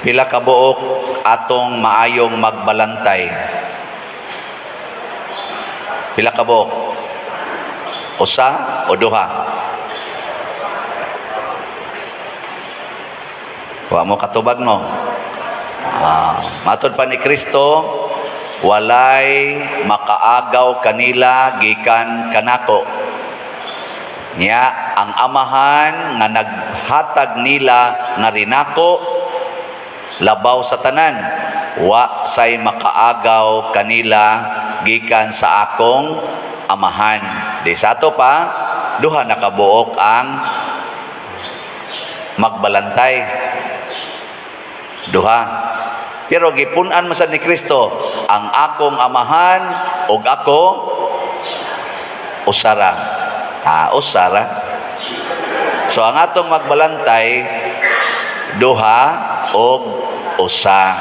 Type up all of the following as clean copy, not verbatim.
Pila ka buok atong maayong magbalantay? Pila ka buok? Usa o duha? Wa mo katubag no? Matod pa ni Kristo, walay makaagaw kanila gikan kanako. Nya ang amahan nga naghatag nila nga rinako labaw sa tanan, wa say makaagaw kanila gikan sa akong amahan. Di sa ato pa, duha na kabuok ang magbalantay. Duha. Pero gipunan man sad ni Kristo, ang akong amahan ug ako usara. Usara. So ang atong magbalantay duha og usa.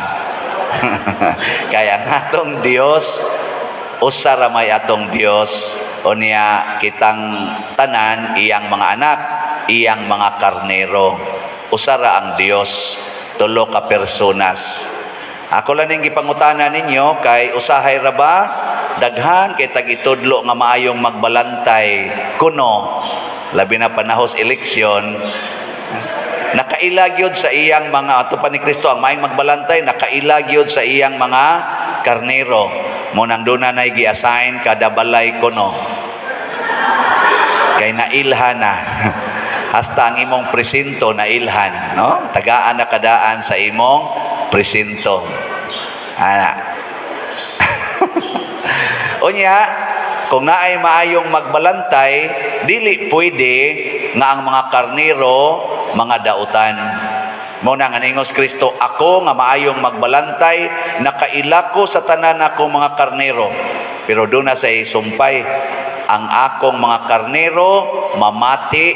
Kaya ang atong Dios usara may atong Dios, o niya kitang tanan iyang mga anak, iyang mga karnero. Usara ang Dios, tulo ka personas. Ako lang ning gipangutana ninyo kay usahay ra ba daghan kay tag-itudlo nga maayong magbalantay kuno labi na panahos eleksyon. Nakailag yun sa iyang mga, ato pa ni Kristo, ang maayong magbalantay, nakailag yun sa iyang mga karnero. Munang doon na gi-assign kada balay kuno. Kay nailhan na. Hasta ang imong presinto nailhan. No? Tagaan na kadaan sa imong presinto. Unya, kung naay maayong magbalantay, dili pwede nga ang mga karnero mga dautan. Muna nga ningos Kristo, ako nga maayong magbalantay, nakaila ko sa tanan akong mga karnero. Pero doon na sa isumpay, ang akong mga karnero mamati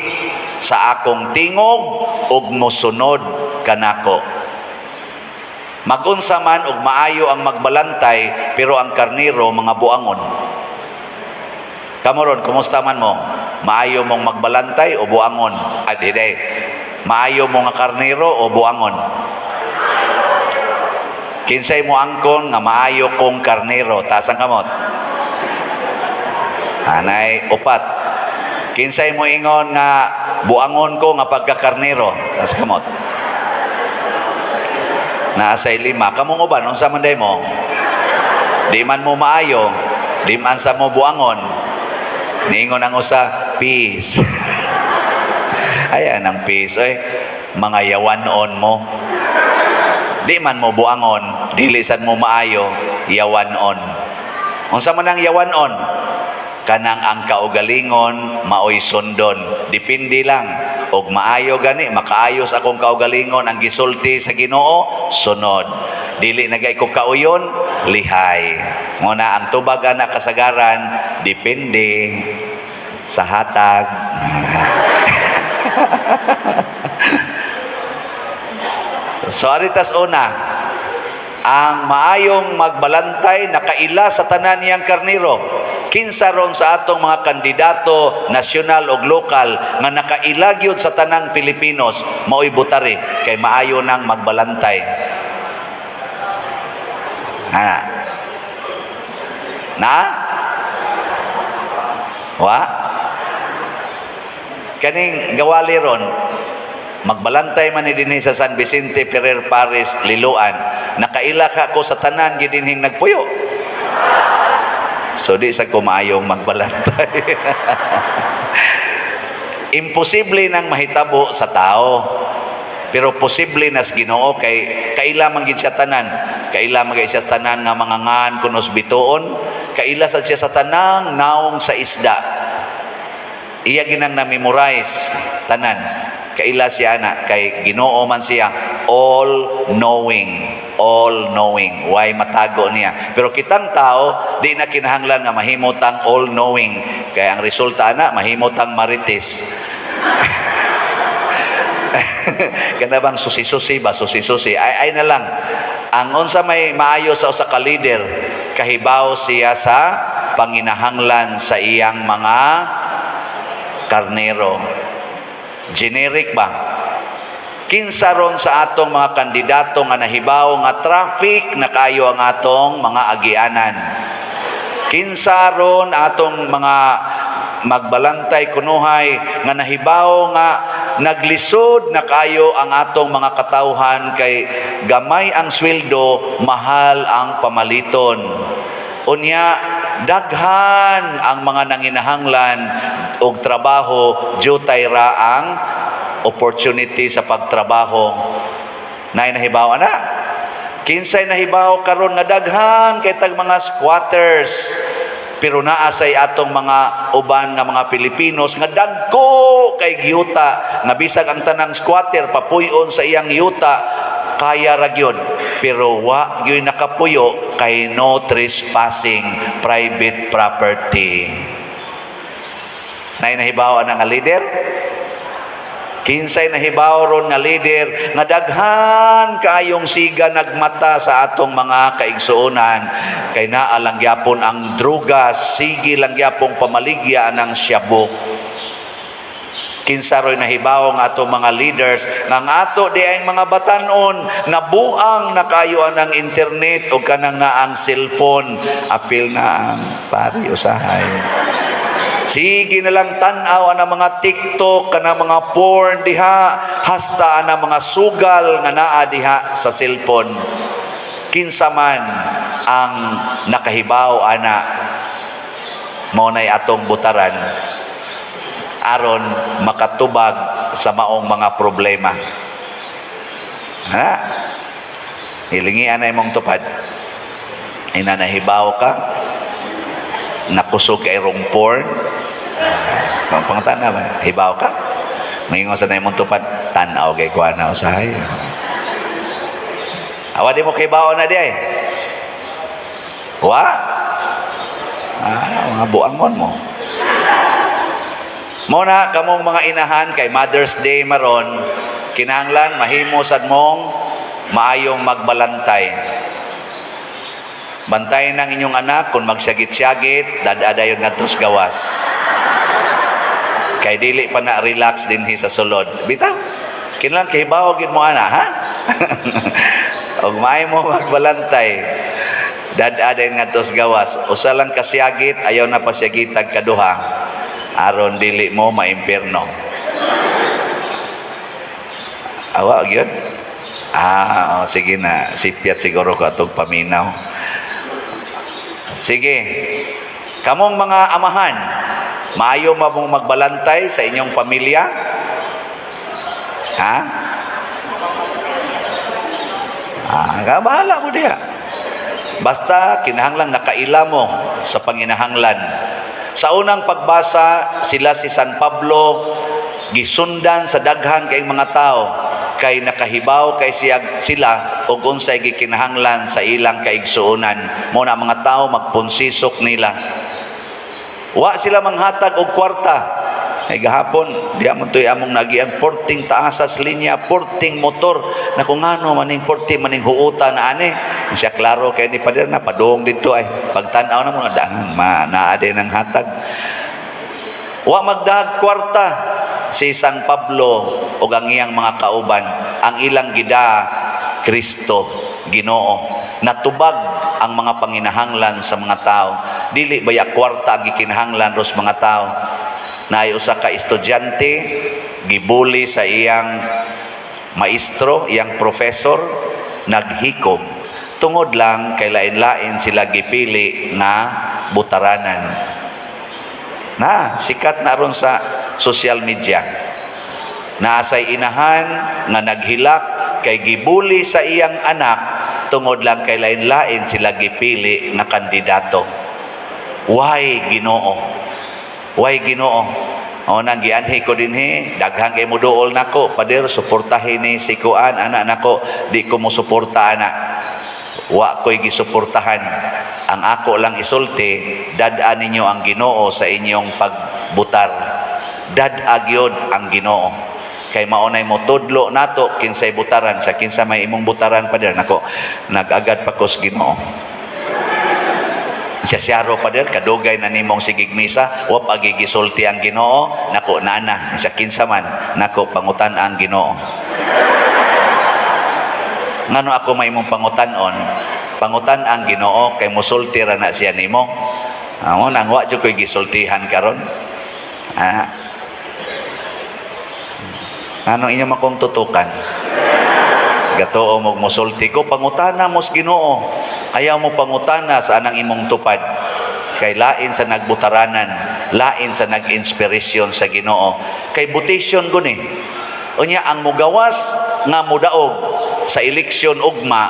sa akong tingog ug mosunod kanako. Magunsa man og maayo ang magbalantay, pero ang karnero mga buangon. Kamoron, kumusta man mo? Maayo mong magbalantay o buangon? Diday. Maayo mo nga karnero o buangon? Kinsay mo angkon nga maayo kong karnero? Taas ang kamot. Anay, upat. Kinsay mo ingon nga buangon ko nga pagkakarnero? Taas ang kamot. Naasay lima. Kamong uban, unsa man day mo? Di man mo maayo, di man sa mo buangon. Niingon ang usa, peace. Ayan ang peace. Mga yawanon mo. Di man mo buangon, dilisan mo maayo, yawanon. Unsa man ang yawanon? Kanang ang kaugalingon, maoy sundon. Dipindi lang. Og maayo gani, makaayos akong kaugalingon, ang gisulti sa Ginoo, sunod. Dili na gay ko kauyon, lihay. Muna ang tubag na kasagaran, dipindi sa hatag. So aritas una, ang maayong magbalantay nakaila sa tanan niyang karnero. Kinsa ron sa atong mga kandidato nasyonal o lokal nga nakailag yun sa tanang Filipinos, mao'y butari kay maayo nang magbalantay. Wa? Kaning gawali ron, magbalantay man ni dinhi sa San Vicente Ferrer Paris, Liloan. Nakaila ka ko sa tanan gidinhing nagpuyo. So di sa kumayong magbalantay. Imposible nang mahitabo sa tao. Pero posible nas Ginoo kay kaila man gid siya tanan. Kaila man gid siya tanan nga mangangan kunos bituon. Kaila sad siya sa tanang naong sa isda. Iya ginang na-memorize tanan. Kaila siya ana kay Ginoo man siya all knowing. Why matago niya. Pero kitang tao, di na kinahanglan nga mahimutang all knowing. Kaya ang resulta na, mahimutang marites. Kana bang susi-susi ba? Susi-susi. Ay na lang. Ang unsa may maayo sa usa ka leader, kahibaw siya sa panginahanglan sa iyang mga karnero. Generic ba? Kinsa ron sa atong mga kandidato nga nahibaw nga traffic na kayo ang atong mga agianan. Kinsa ron atong mga magbalantay kunuhay nga nahibaw nga naglisod na kayo ang atong mga katawhan kay gamay ang sweldo, mahal ang pamaliton. Unya, daghan ang mga nanginahanglan og trabaho, jutay ra ang opportunity sa pagtrabaho. Nahibaw na. Kinsay nahibaw karon nga daghan kay tag mga squatters. Pero naa say atong mga uban nga mga Pilipinos nga dagko kay giyuta nga bisag ang tanang squatter papuyon sa iyang yuta kaya ra gyud, pero wa gyud nakapuyo kay no trespassing, private property. Nahibaw na nga leader. Kinsay nahibaw ron nga leader nga daghan kaayong siga nagmata sa atong mga kaigsuonan kay naa lang gyapon ang drugas, sige lang gyapong pamaligya ng syabok. Kinsa roy nahibaw nga atong mga leaders nga ato di ay mga batanon nabuang na kayo ang internet o kanang naang cellphone, apil na ang pari usahay. Sige na lang tan-aw ang mga TikTok, kana mga porn diha, hasta ang mga sugal nga naa diha sa cellphone. Kinsa man ang nakahibaw ana, mao nay atong butaran aron makatubag sa maong mga problema. Ha? Hilingi anay mong tupad. Ina nahibaw ka, nakusog kay rong porn, pangtana ba? Hibaw ka? Mayingon sa naimong tupad, tanaw kay kuana usahay. Awa di mo kay baon na di ay. Wa? Mga buangon mo. Muna kamong mga inahan kay Mother's Day maron, kinahanglan mahimo sad mong maayong magbalantay. Bantayan ng inyong anak kung magsyagit-syagit, dadadayon nga tos gawas. Kay dili pa na relax din sa sulod. Bitaw, kinahanglan kay bawagin mo ana, ha? Og may mo magbalantay, dadadayon nga tos gawas. Usa lang kasyagit, ayaw na pasyagitag kaduha. Aron dili mo maimpierno. Awa gyud. Sige na, sipyat siguro ko atong paminaw. Sige. Kamong mga amahan, maayo mong magbalantay sa inyong pamilya? Ha? Bahala mo diha. Basta kinahanglang nakaila mo sa panginahanglan. Sa unang pagbasa, sila si San Pablo gisundan sa daghan kay mga tao kay nakahibaw kay sila og unsay gikinahanglan sa ilang kaigsuonan. Mo na mga tao magpunsisok nila. Wa sila manghatag og kwarta. Ay gahapon, di amon toy among nagian porting taasas linya, porting motor na kung ano maning porting maning huuta na ani. Siya klaro kay ni pader na padung dito ay pagtan-aw na mo na naade ng hatag. Wa magdahag kwarta si San Pablo ug ang iyang mga kauban, ang ilang gida Kristo, Ginoo. Natubag ang mga panginahanglan sa mga tao. Dili baya kwarta ang gikinahanglan ros mga tao. Naay usa ka estudyante gibuli sa iyang maestro, iyang professor, naghikom. Tungod lang kay lain-lain sila gipili nga butaranan. Na sikat na ron sa social media. Naasay inahan nga naghilak kay gibuli sa iyang anak tungod lang kay lain-lain sila gipili nga kandidato. Why Ginoo? Why Ginoo? O nang gianhi ko dinhi, daghang kay muduol nako, pader suportahin ni si kuan anak nako, di ko mo suporta anak. Wa ko'y gisuportahan. Ang ako lang isulti, dad-an ninyo ang Ginoo sa inyong pagbutar. Dad-a gyud ang Ginoo. Kay maunay mo tudlo nato kinsay butaran sa kinsa may imong butaran pader nako, nag-agad pa kos Ginoo. Siya siyaro pa din, kadugay na nimong sigig misa, wa pagigisulti ang Ginoo, nako nana, sa kinsa man, nako pangutan ang Ginoo. ngano ako may mong pangutan-on, pangutan ang Ginoo kay musulti ra na siya nimo. Amo nang wa jud koy gisultihan karon. Ano inyo makong tutukan? Gatoo mo musulti ko, pangutana mo sa Ginoo. Ayaw mo pangutana sa anang imong tupad. Kay lain sa nagbutaranan, lain sa nag-inspirasyon sa Ginoo. Kay butisyon guni. Unya ang mugawas nga mudaog sa eleksyon ugma,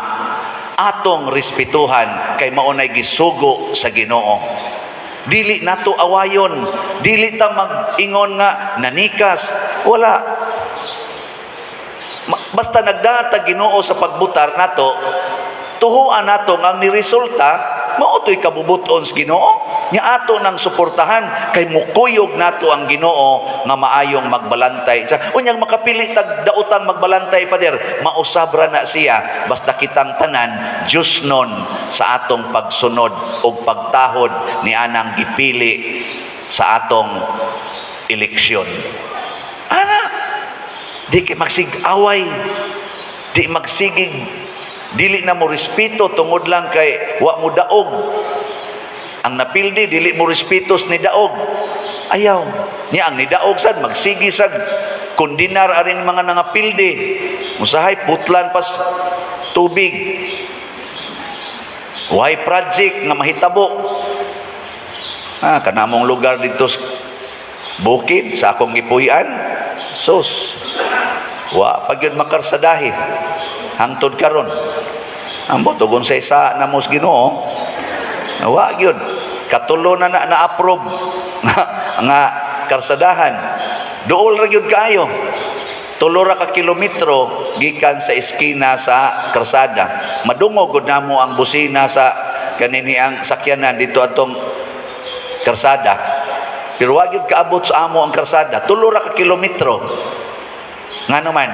atong respetuhan kay maunay gisugo sa Ginoo. Dili nato awayon, dili ta mag-ingon nga nanikas, wala. Basta nagdata Ginoo sa pagbutar nato, tuhuan nato ang niresulta mao toy kabubuton sa Ginoo. Nya ato nang suportahan kay mukuyog nato ang Ginoo nga maayong magbalantay. Unyang makapili tag daotang magbalantay, Father, mausabra na siya basta kitang tanan Dios nun sa atong pagsunod ug pagtahod ni anang gipili sa atong eleksyon. Di kay magsig-away, di magsigig, dili na mo respeto tungod lang kay wa mo daog. Ang napildi dili mo respetos ni daog. Ayaw niya ang ni daog sad magsigi sag kondinar aring mga nangapildi. Musahay putlan pas tubig. Why project nga mahitabo. Kanamong lugar dito bukid sa akong gipuy-an. Sus. Wa pagyud makarsadahi hangtod karon. Ambot ugon sa isa na mos Ginoo. Wa gyud katulo na na-approve nga karsadahan. Duol ra gyud kaayo. 3 ra ka kilometro gikan sa eskina sa karsada. Madungog gud namo ang busina sa kanini ang sakyanan dito atong karsada. Pero wa gyud kaabot sa amo ang karsada. 3 ra ka kilometro. Ngano man,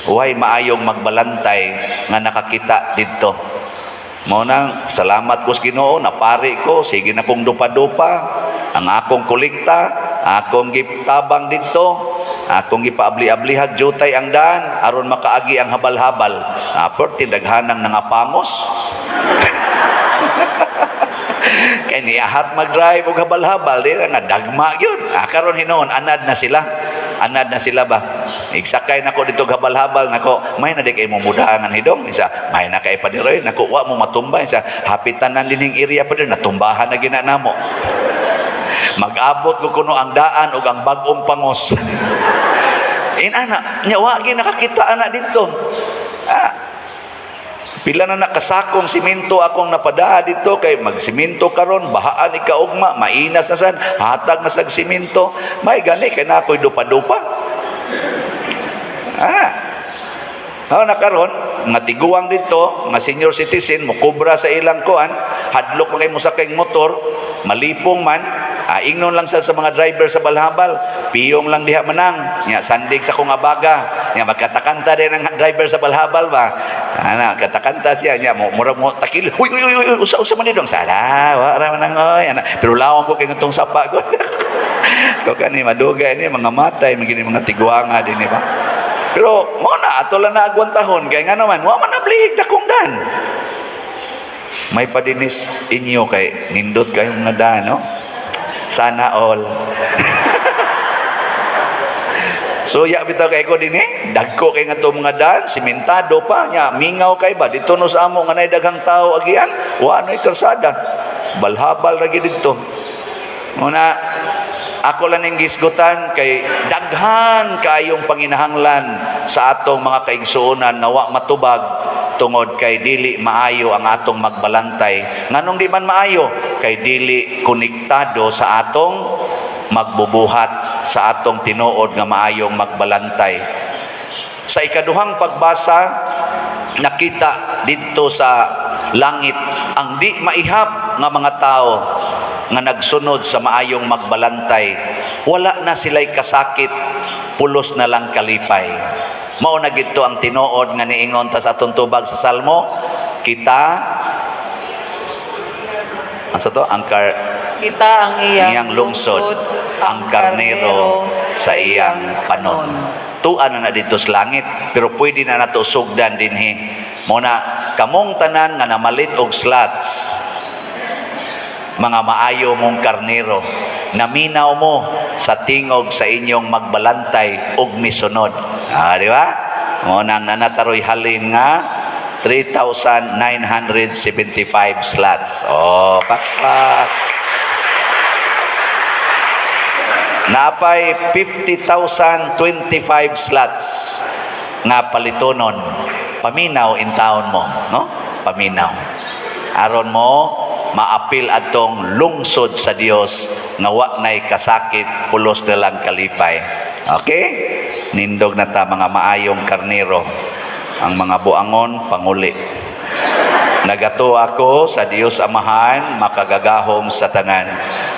huwag maayong magbalantay nga nakakita dito. Mao nang salamat ko sa Ginoo, napari ko, sige na kong dupa-dupa, ang akong kolekta, akong gitabang dito, akong gipaabli-ablihag jutay ang daan, aron makaagi ang habal-habal. Pero tindaghanang nangapamos. Kaya niyahat mag-drive o habal-habal, di nga dagma yun. Karon hinoon, anad na sila. Anad na sila ba? Igsakay nako dito habal-habal nako, may na di kay mo mudaangan hidong. Isa, may na kay padiroy nako, wa mo matumba. Isa, hapitan nan dining area pa din, natumbahan na ginanamo. Mag-abot ko kuno ang daan o ang bagong pangos. Ana, nya wa gi nakakita ana dito. Pila na nakasakong simento akong napada dito kay magsimento karon bahaan ikaugma mainas na sad hatag na sag simento may gani kay na ako'y dupa-dupa. Na karon nga tiguang dito nga senior citizen mo kubra sa ilang kuan hadlok mo kay musakay motor malipong man ingnon lang sa mga driver sa balhabal piyong lang diha manang nya sandig sa kong abaga nya magkatakanta din ang driver sa balhabal ba katakanta siya nya mura mo takil uy usa man ni dong sala wa ra manang oy pero lawom ko kay ngutong sapa ko ko kani madugay ni mga matay magini mga tiguanga din ba pero mo na ato lang na agwantahon kay ngano man wa man nablihig dakong dan may padinis inyo kay nindot kayong nadan no sana all. So ya bitaw kay ko dinhi, dagko kay nga to mga daan, simentado pa nya, mingaw kay ba dito no sa amo nga nay daghang tawo agian, wa anoy kalsada. Balhabal ra gid dito. Muna ako lang ning gisgutan kay daghan kaayong panginahanglan sa atong mga kaigsuonan na wa matubag tungod kay dili maayo ang atong magbalantay. Nganong di man maayo? Kay dili konektado sa atong magbubuhat sa atong tinuod nga maayong magbalantay. Sa ikaduhang pagbasa, nakita dito sa langit ang di maihap nga mga tao nga nagsunod sa maayong magbalantay. Wala na sila'y kasakit, pulos na lang kalipay. Mao na gito ang tinuod nga niingon ta sa atong tubag sa Salmo, kita kita ang iyang lungsod, ang karnero sa iyang panon. tuan na dito sa langit, pero pwede na nato sugdan dinhi. Muna kamong tanan nga namalit og slots, mga maayo mong karnero, naminaw mo sa tingog sa inyong magbalantay og misunod. Di ba? Nang nanataroy halin nga 3,975 slots. Pakpak. Naapay 50,025 slots nga palitonon. Paminaw in town mo, no? Paminaw. Aron mo maapil atong lungsod sa Dios nga wa nay kasakit, pulos na lang kalipay. Okay? Nindog na ta mga maayong karnero. Ang mga buangon panguli. Nagato ako sa Dios Amahan, makagagahom sa tanan,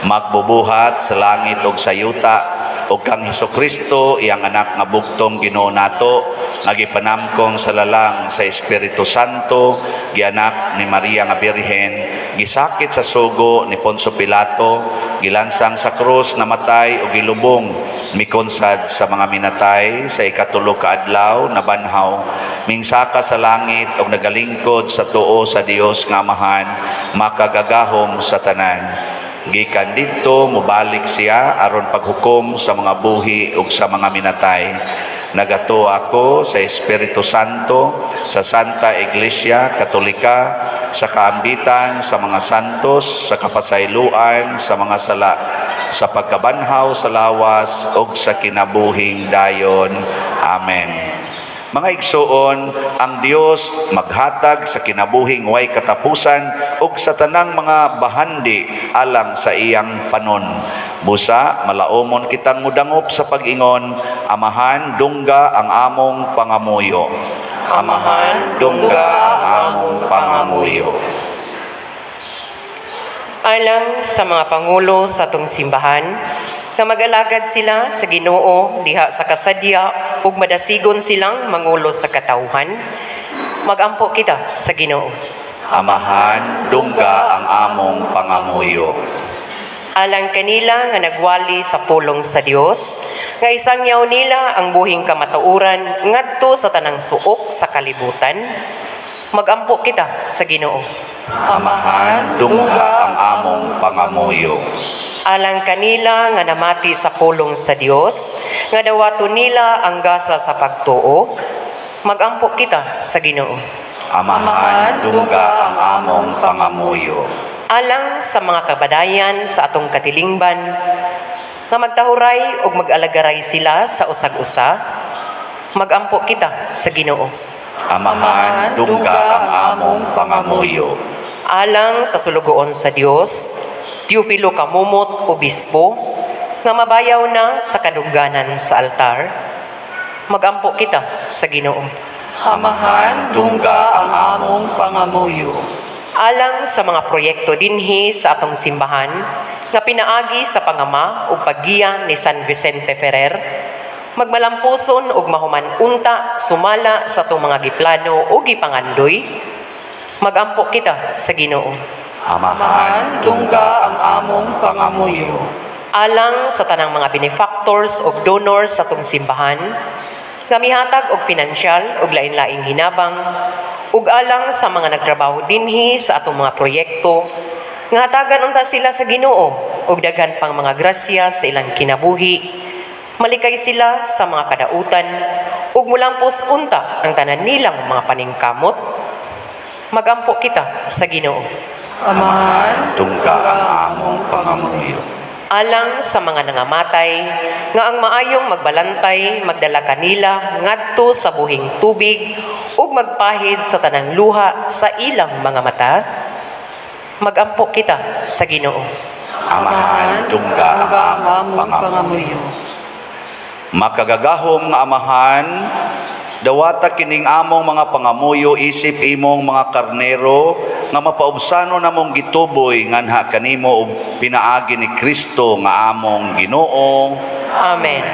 magbubuhat sa langit ug sa yuta, ug kang Hesukristo iyang anak nga bugtong Ginoo nato, nagipanamkong sa lalang sa Espiritu Santo, gianak ni Maria nga Birhen, gisakit sa sugo ni Poncio Pilato, gilansang sa krus, namatay ug gilubong, mikonsad sa mga minatay, sa ikatulo ka adlaw nabanhaw, mingsaka sa langit ug nagalingkod sa tuo sa Dios nga Amahan, makagagahom sa tanan. Gikan didto mobalik siya aron paghukom sa mga buhi ug sa mga minatay. Nagato ako sa Espiritu Santo, sa Santa Iglesia Katolika, sa kaambitan sa mga santos, sa kapasayloan sa mga sala, sa pagkabanhaw sa lawas ug sa kinabuhing dayon. Amen. Mga igsoon, ang Dios maghatag sa kinabuhing way katapusan ug sa tanang mga bahandi alang sa iyang panon. Busa, malaumon kitang mudangop sa pag-ingon, Amahan, dungga ang among pangamuyo. Amahan, dungga ang among pangamuyo. Alang sa mga pangulo sa atong simbahan, nga mag-alagad sila sa Ginoo diha sa kasadya ug madasigon silang mangulo sa katawhan, magampo kita sa Ginoo. Amahan, dungga ang among pangamuyo. Alang kanila nga nagwali sa pulong sa Dios, nga isangyaw nila ang buhing kamatuoran ngadto sa tanang suok sa kalibutan, magampo kita sa Ginoo. Amahan, dungga ang among pangamuyo. Alang kanila nga namati sa pulong sa Dios, nga dawaton nila ang gasa sa pagtuo, magampo kita sa Ginoo. Amahan, dungga ang among pangamuyo. Alang sa mga kabadayan sa atong katilingban, nga magtahuray ug mag-alagaray sila sa usag-usa, magampo kita sa Ginoo. Amahan, dungga ang among pangamuyo. Alang sa sulugoon sa Dios, Teofilo Kamumot, Obispo, nga mabayaw na sa kadungganan sa altar, magampo kita sa Ginoo. Amahan, dungga ang among pangamuyo. Alang sa mga proyekto dinhi sa atong simbahan, nga pinaagi sa pangama ug paggiya ni San Vicente Ferrer, magmalampuson ug mahuman unta sumala sa atong mga giplano o gipangandoy, magampo kita sa Ginoo. Amahan, dungga ang among pangamuyo. Alang sa tanang mga benefactors o donors sa atong simbahan, nga mihatag og pinansyal og lain-laing hinabang, ug alang sa mga nagtrabaho dinhi sa atong mga proyekto, nga hatagan unta sila sa Ginoo ug daghan pang mga grasya sa ilang kinabuhi, malikay sila sa mga kadautan ug mulampos unta ang tanan nilang mga paningkamot, magampo kita sa Ginoo. Amahan, dungga ang among pangamuyo. Alang sa mga nangamatay, nga ang maayong magbalantay, magdala kanila ngadto sa buhing tubig ug magpahid sa tanang luha sa ilang mga mata, magampo kita sa Ginoo. Amahan, dungga ang among pangamuyo. Makagagahom nga Amahan, dawata kining among mga pangamuyo isip imong mga karnero nga mapaubsano namong gituboy nganha kanimo og pinaagi ni Kristo nga among Ginoo. Amen.